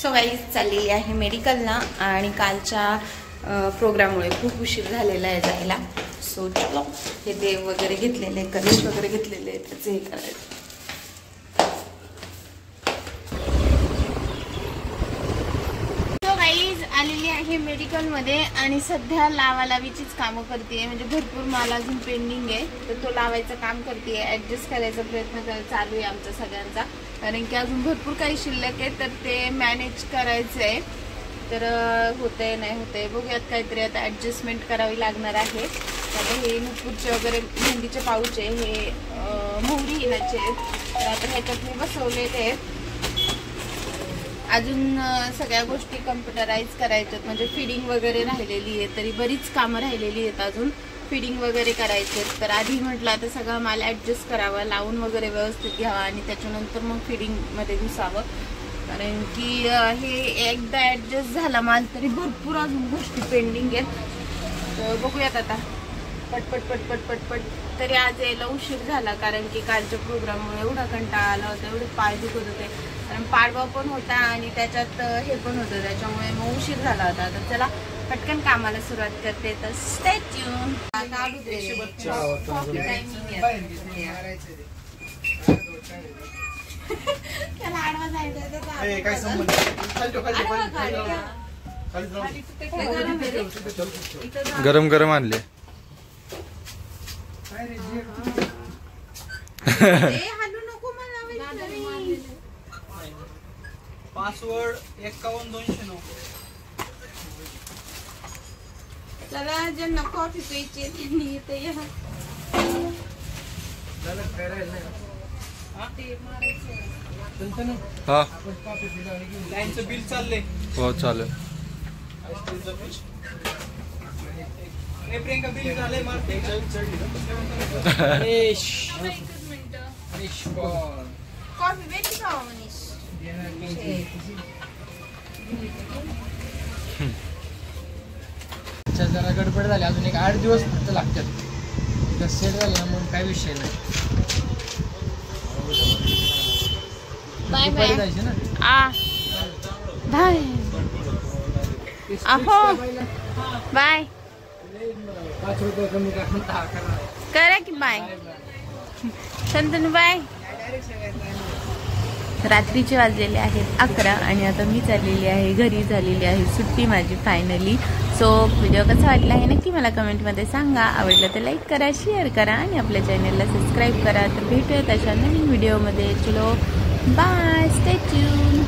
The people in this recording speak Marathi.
सो गाईज चालली आहे मेडिकलला आणि कालच्या प्रोग्राममुळे खूप उशीर झालेला आहे जायला. सो चलो, हे देव वगैरे घेतलेले, कलश वगैरे घेतलेले, त्याचे हे करायचं. आलेली आहे मेडिकलमध्ये आणि सध्या लावालावीचीच कामं करते. म्हणजे भरपूर माल अजून पेंडिंग आहे, तर तो लावायचं काम करते. ऍडजस्ट करायचा प्रयत्न चालू आहे आमचा सगळ्यांचा, कारण की अजून भरपूर काही शिल्लक आहे, तर ते मॅनेज करायचं आहे. तर होतंय नाही होतंय बघूयात, काहीतरी आता ऍडजस्टमेंट करावी लागणार आहे. आता हे नुपूरचे वगैरे मेहंदीचे पाऊच आहे, हे मोहरी हिनाचे आहेत, तर आता ह्याच्यात मी बसवलेले आहेत. अजून सगळ्या गोष्टी कम्प्युटराइज करायच्यात, म्हणजे फिडिंग वगैरे राहिलेली आहे, तरी बरीच कामं राहिलेली आहेत अजून फिडिंग वगैरे करायचे. तर आधी म्हटलं आता सगळं माल ऍडजस्ट करावा, लावून वगैरे व्यवस्थित घ्यावा आणि त्याच्यानंतर मग फिडिंगमध्ये घुसावं, कारण की हे एकदा ऍडजस्ट झाला माल तरी भरपूर अजून गोष्टी पेंडिंग आहेत. तर बघूयात आता पटपट पटपट पटपट. तरी आज यायला उशीर झाला, कारण की कालच्या प्रोग्राममुळे एवढा कंटाळा आला होता, एवढे पाय दुखत होते, कारण पाडवा पण होता आणि त्याच्यात हे पण होतं, त्याच्यामुळे मग उशीर झाला होता. तर चला पटकन कामाला सुरुवात करते, तर स्टे ट्यून. त्याला आडवा जायचं, गरम गरम आणले. पासवर्ड 51-209. चला, ज्यांना कॉफी प्यायची त्यांनी इथे या. हा, लाईनचं बिल चाललंय. हो चालेल. प्रियंका बिल झालंय. कॉफी भेटली का मनीष? जरा गडबड झाली, अजून एक 8 दिवस फक्त लागतात. सेट झालं ना मग काय विषय नाही. Bye bye. जायचे ना बाय. अहो बाय. 5 रुपये कमी करा की बाय. शंतनू बाय. रात्रीचे वाजलेले आहेत 11 आणि आता मी चाललेली आहे घरी. झालेली आहे सुट्टी माझी फायनली. सो व्हिडिओ कसा वाटला आहे नक्की मला कमेंटमध्ये सांगा. आवडलं तर लाईक करा, शेअर करा आणि आपल्या चॅनलला सबस्क्राईब करा. तर भेटूयात अशा नवीन व्हिडिओमध्ये. चलो बाय, स्टे ट्यून.